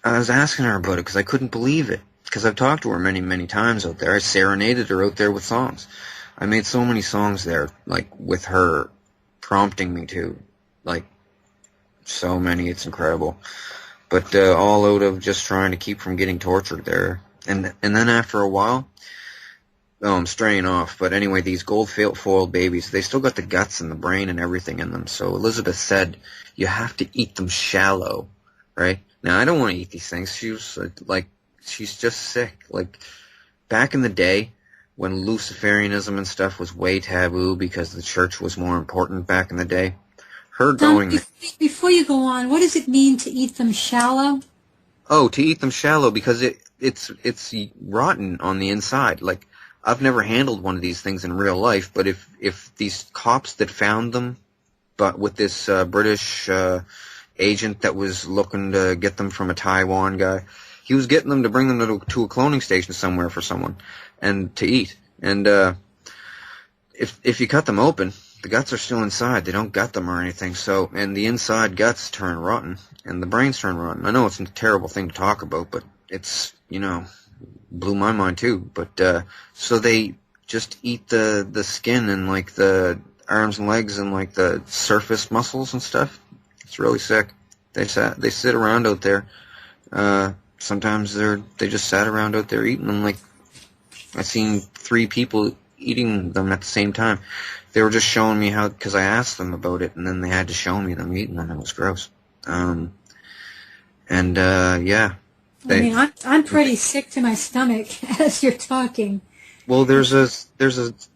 I was asking her about it because I couldn't believe it. Because I've talked to her many, many times out there. I serenaded her out there with songs. I made so many songs there, like, with her prompting me to. Like, so many, it's incredible. But all out of just trying to keep from getting tortured there. And then after a while, oh, I'm straying off, but anyway, these gold foiled babies, they still got the guts and the brain and everything in them. So Elizabeth said, you have to eat them shallow, right? Now, I don't want to eat these things. She was like, she's just sick. Like, back in the day, when Luciferianism and stuff was way taboo because the church was more important back in the day, her going... Before you go on, what does it mean to eat them shallow? Oh, to eat them shallow because it's rotten on the inside. Like, I've never handled one of these things in real life, but if these cops that found them, but with this British agent that was looking to get them from a Taiwan guy, he was getting them to bring them to a cloning station somewhere for someone and to eat. And if you cut them open, the guts are still inside. They don't gut them or anything. So, and the inside guts turn rotten and the brains turn rotten. I know it's a terrible thing to talk about, but it's, you know, blew my mind too. But so they just eat the skin and like the arms and legs and like the surface muscles and stuff. It's really sick. They sit around out there. Sometimes they just sat around out there eating them. Like, I seen 3 people eating them at the same time. They were just showing me how, because I asked them about it, and then they had to show me them eating them. It was gross. Yeah. I mean, I'm pretty sick to my stomach as you're talking. Well, there's a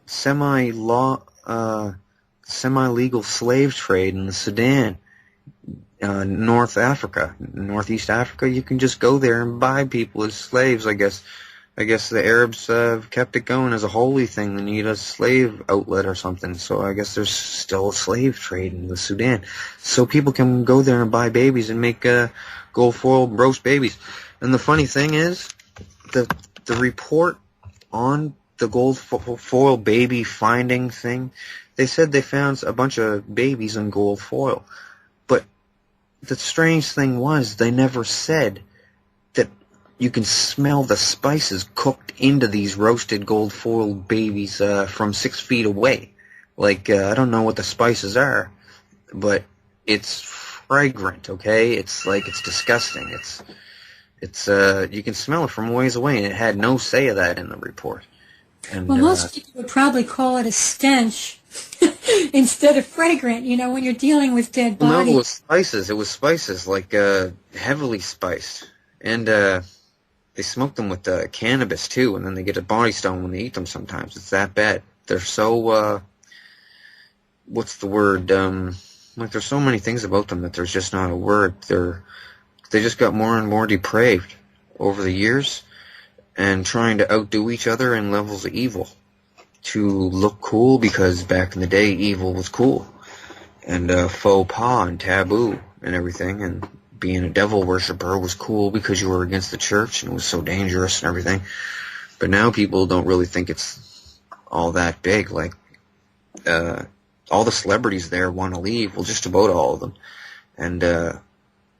semi-legal slave trade in the Sudan, Northeast Africa. You can just go there and buy people as slaves, I guess. I guess the Arabs kept it going as a holy thing. They need a slave outlet or something. So I guess there's still a slave trade in the Sudan. So people can go there and buy babies and make gold foil roast babies. And the funny thing is, the report on the gold foil baby finding thing, they said they found a bunch of babies in gold foil. But the strange thing was, they never said that you can smell the spices cooked into these roasted gold foil babies from 6 feet away. Like, I don't know what the spices are, but it's fragrant, okay? It's like, it's disgusting. It's you can smell it from ways away, and it had no say of that in the report. And, well, most people would probably call it a stench instead of fragrant, you know, when you're dealing with dead bodies. No, it was spices. It was spices, like heavily spiced. And they smoke them with cannabis, too, and then they get a body stone when they eat them sometimes. It's that bad. They're so, what's the word? Like, there's so many things about them that there's just not a word. They just got more and more depraved over the years and trying to outdo each other in levels of evil to look cool, because back in the day, evil was cool. And faux pas and taboo and everything, and being a devil worshiper was cool because you were against the church and it was so dangerous and everything. But now people don't really think it's all that big. Like, all the celebrities there want to leave. Well, just about all of them. And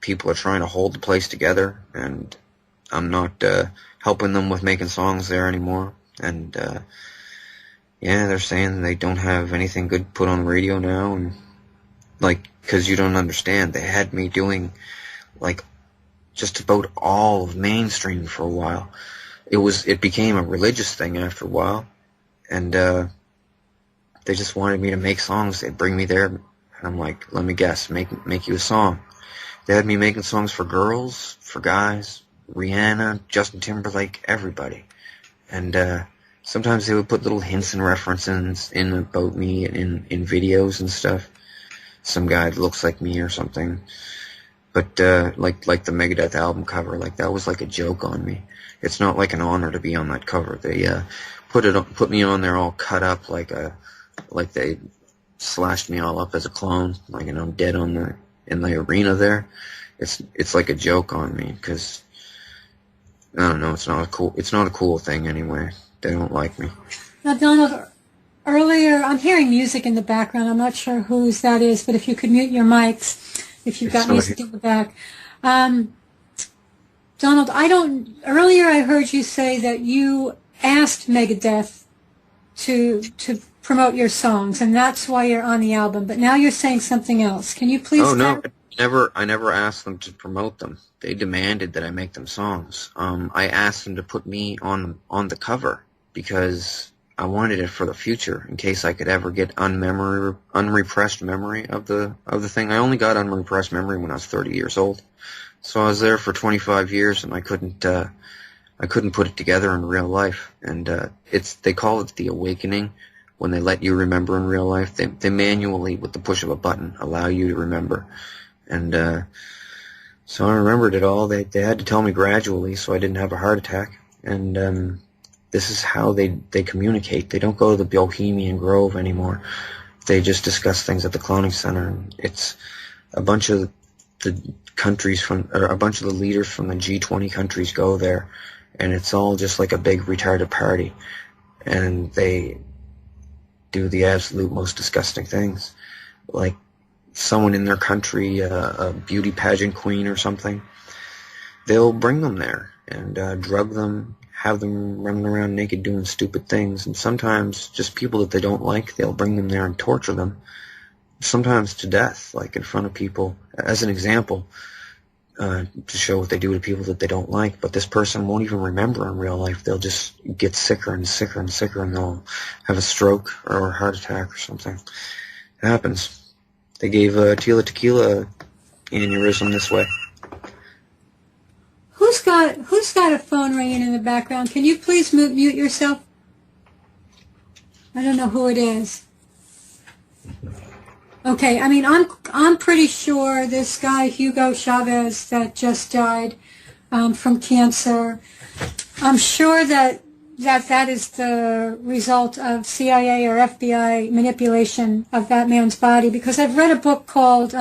people are trying to hold the place together, and I'm not helping them with making songs there anymore. And yeah, they're saying they don't have anything good put on the radio now, and like, because you don't understand, they had me doing like just about all of mainstream for a while. It became a religious thing after a while, and they just wanted me to make songs. They'd bring me there, and I'm like, let me guess, make you a song. They had me making songs for girls, for guys, Rihanna, Justin Timberlake, everybody. And sometimes they would put little hints and references in about me in videos and stuff. Some guy that looks like me or something. But like the Megadeth album cover, like, that was like a joke on me. It's not like an honor to be on that cover. They put me on there all cut up like they slashed me all up as a clone, like, and I'm dead in the arena there. It's like a joke on me, because I don't know, it's not a cool thing anyway. They don't like me. Now, Donald, earlier, I'm hearing music in the background. I'm not sure whose that is, but if you could mute your mics, if you've got music in the back. Donald, earlier I heard you say that you asked Megadeth to promote your songs, and that's why you're on the album, but now you're saying something else. Can you please no, I never asked them to promote them. They demanded that I make them songs. I asked them to put me on the cover because I wanted it for the future in case I could ever get unrepressed memory of the thing. I only got unrepressed memory when I was 30 years old. So I was there for 25 years and I couldn't put it together in real life. And they call it the awakening when they let you remember in real life. They manually, with the push of a button, allow you to remember. And so I remembered it all. They had to tell me gradually so I didn't have a heart attack. And this is how they communicate. They don't go to the Bohemian Grove anymore. They just discuss things at the cloning center. And it's a bunch of the leaders from the G20 countries go there, and it's all just like a big retarded party. And they do the absolute most disgusting things. Like someone in their country, a beauty pageant queen or something, they'll bring them there and drug them, have them running around naked doing stupid things. And sometimes just people that they don't like, they'll bring them there and torture them, sometimes to death, like in front of people, as an example, to show what they do to people that they don't like. But this person won't even remember in real life. They'll just get sicker and sicker and sicker, and they'll have a stroke or a heart attack or something. It happens. They gave Tila Tequila aneurysm this way. Who's got a phone ringing in the background? Can you please mute yourself? I don't know who it is. Okay, I mean, I'm pretty sure this guy, Hugo Chavez, that just died from cancer, I'm sure that is the result of CIA or FBI manipulation of that man's body, because I've read a book called,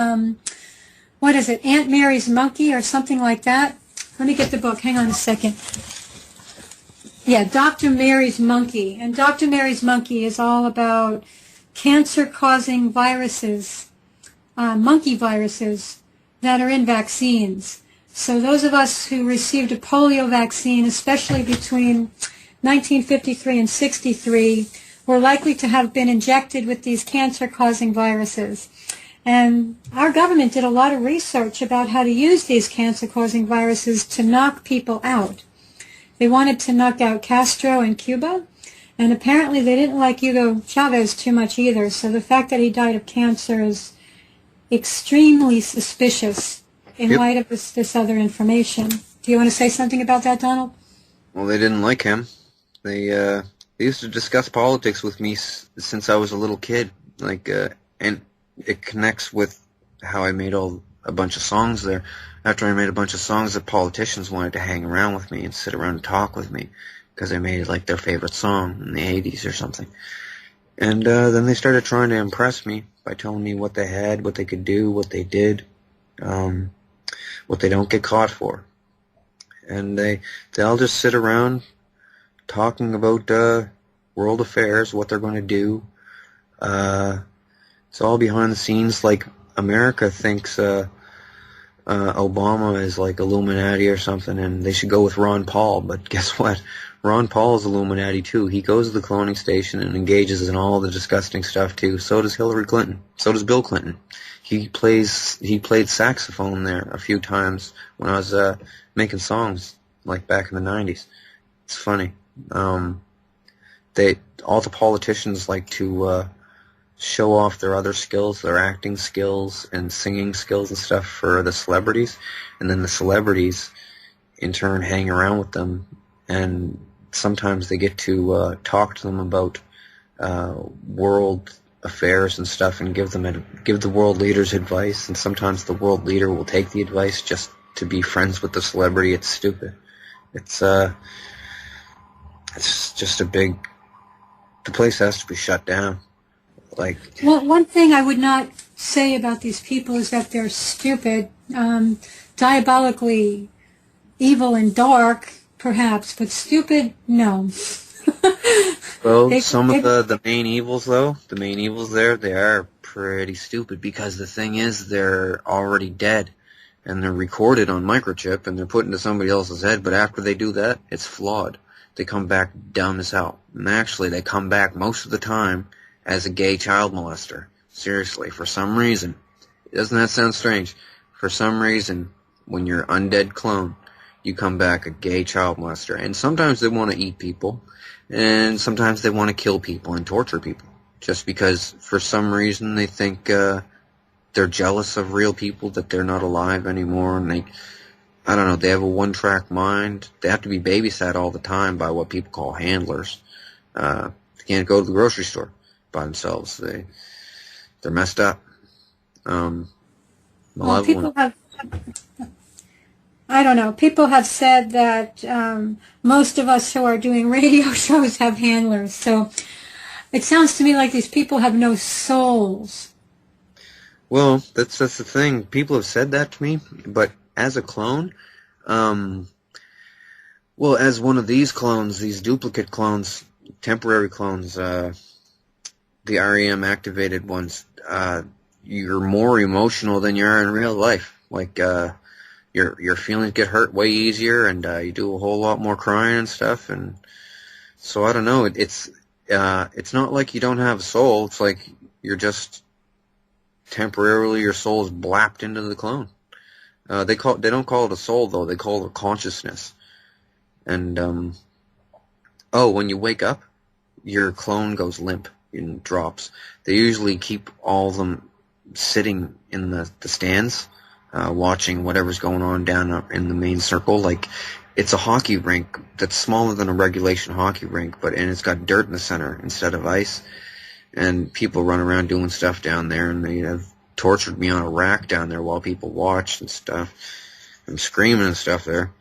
what is it, Aunt Mary's Monkey or something like that. Let me get the book. Hang on a second. Yeah, Dr. Mary's Monkey. And Dr. Mary's Monkey is all about cancer-causing viruses, monkey viruses, that are in vaccines. So those of us who received a polio vaccine, especially between 1953 and 63, were likely to have been injected with these cancer-causing viruses. And our government did a lot of research about how to use these cancer-causing viruses to knock people out. They wanted to knock out Castro in Cuba, and apparently they didn't like Hugo Chavez too much either, so the fact that he died of cancer is extremely suspicious in light of this other information. Do you want to say something about that, Donald? Well, they didn't like him. They used to discuss politics with me since I was a little kid, and it connects with how I made a bunch of songs there. After I made a bunch of songs, the politicians wanted to hang around with me and sit around and talk with me, because I made it like their favorite song in the 80s or something. And then they started trying to impress me by telling me what they had, what they could do, what they did, what they don't get caught for. And they all just sit around talking about world affairs, what they're going to do. It's all behind the scenes. Like, America thinks Obama is like Illuminati or something, and they should go with Ron Paul. But guess what? Ron Paul is Illuminati too. He goes to the cloning station and engages in all the disgusting stuff too. So does Hillary Clinton. So does Bill Clinton. He played saxophone there a few times when I was making songs, like back in the 90s. It's funny. All the politicians like to show off their other skills, their acting skills and singing skills and stuff for the celebrities, and then the celebrities in turn hang around with them, and sometimes they get to talk to them about world affairs and stuff, and give the world leaders advice, and sometimes the world leader will take the advice just to be friends with the celebrity. It's stupid. It's just the place has to be shut down. Well, one thing I would not say about these people is that they're stupid, diabolically evil and dark, perhaps, but stupid, no. Well, some of the main evils, though, they are pretty stupid, because the thing is, they're already dead, and they're recorded on microchip, and they're put into somebody else's head, but after they do that, it's flawed. They come back dumb as hell. And actually, they come back most of the time as a gay child molester. Seriously, for some reason. Doesn't that sound strange? For some reason, when you're undead clone, you come back a gay child molester. And sometimes they want to eat people, and sometimes they want to kill people and torture people. Just because, for some reason, they think they're jealous of real people, that they're not alive anymore, and I don't know, they have a one-track mind. They have to be babysat all the time by what people call handlers. They can't go to the grocery store by themselves. They're messed up. People have, I don't know, people have said that most of us who are doing radio shows have handlers, so it sounds to me like these people have no souls. Well, that's the thing. People have said that to me, but as a clone, well, as one of these clones, these duplicate clones, temporary clones, the REM activated ones, you're more emotional than you are in real life. Like, your feelings get hurt way easier, and you do a whole lot more crying and stuff. And so I don't know. It's not like you don't have a soul. It's like you're just temporarily, your soul is blapped into the clone. They don't call it a soul though. They call it a consciousness. And when you wake up, your clone goes limp and drops. They usually keep all of them sitting in the stands, watching whatever's going on down in the main circle. Like, it's a hockey rink that's smaller than a regulation hockey rink, and it's got dirt in the center instead of ice. And people run around doing stuff down there, and they have tortured me on a rack down there while people watched and stuff, and screaming and stuff there.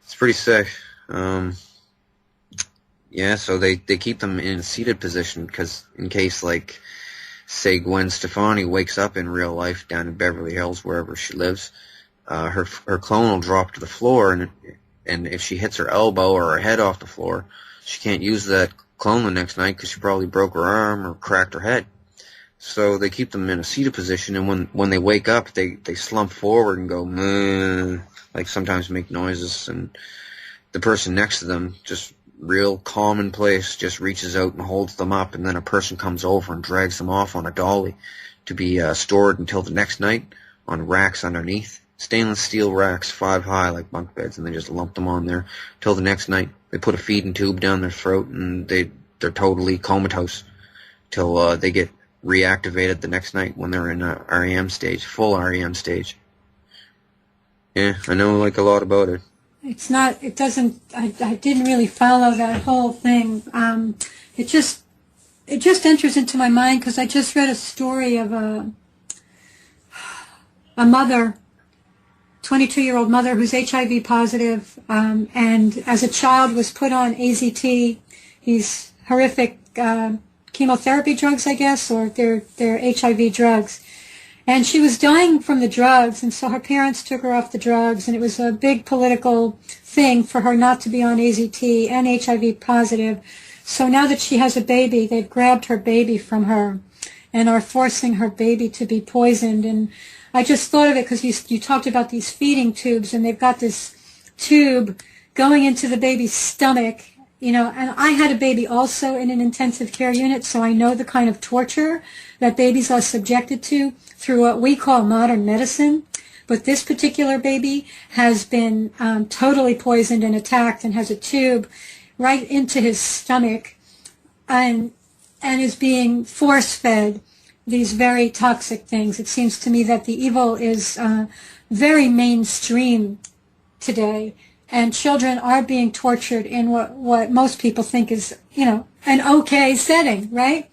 It's pretty sick. Yeah, so they keep them in a seated position, because in case, like, say Gwen Stefani wakes up in real life down in Beverly Hills, wherever she lives, her clone will drop to the floor, and if she hits her elbow or her head off the floor, she can't use that clone the next night because she probably broke her arm or cracked her head. So they keep them in a seated position, and when they wake up, they slump forward and go, meh, like sometimes make noises, and the person next to them, just real commonplace, just reaches out and holds them up, and then a person comes over and drags them off on a dolly to be stored until the next night on racks underneath. Stainless steel racks, 5 high, like bunk beds, and they just lump them on there till the next night. They put a feeding tube down their throat, and they're totally comatose till they get reactivated the next night when they're in a REM stage, full REM stage. Yeah, I know like a lot about it. I didn't really follow that whole thing. It just enters into my mind because I just read a story of a mother, 22-year-old mother who's HIV positive, and as a child was put on AZT, these horrific chemotherapy drugs, I guess, or they're HIV drugs. And she was dying from the drugs, and so her parents took her off the drugs, and it was a big political thing for her not to be on AZT and HIV positive. So now that she has a baby, they've grabbed her baby from her and are forcing her baby to be poisoned. And I just thought of it because you talked about these feeding tubes, and they've got this tube going into the baby's stomach, and I had a baby also in an intensive care unit, so I know the kind of torture that babies are subjected to through what we call modern medicine. But this particular baby has been totally poisoned and attacked, and has a tube right into his stomach, and is being force-fed these very toxic things. It seems to me that the evil is very mainstream today, and children are being tortured in what most people think is, an okay setting, right?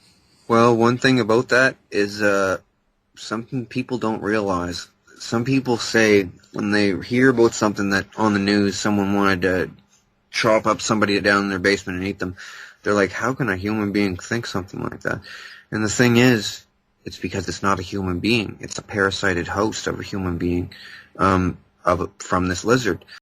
Well, one thing about that is something people don't realize. Some people say when they hear about something that on the news, someone wanted to chop up somebody down in their basement and eat them, they're like, how can a human being think something like that? And the thing is, it's because it's not a human being. It's a parasited host of a human being from this lizard.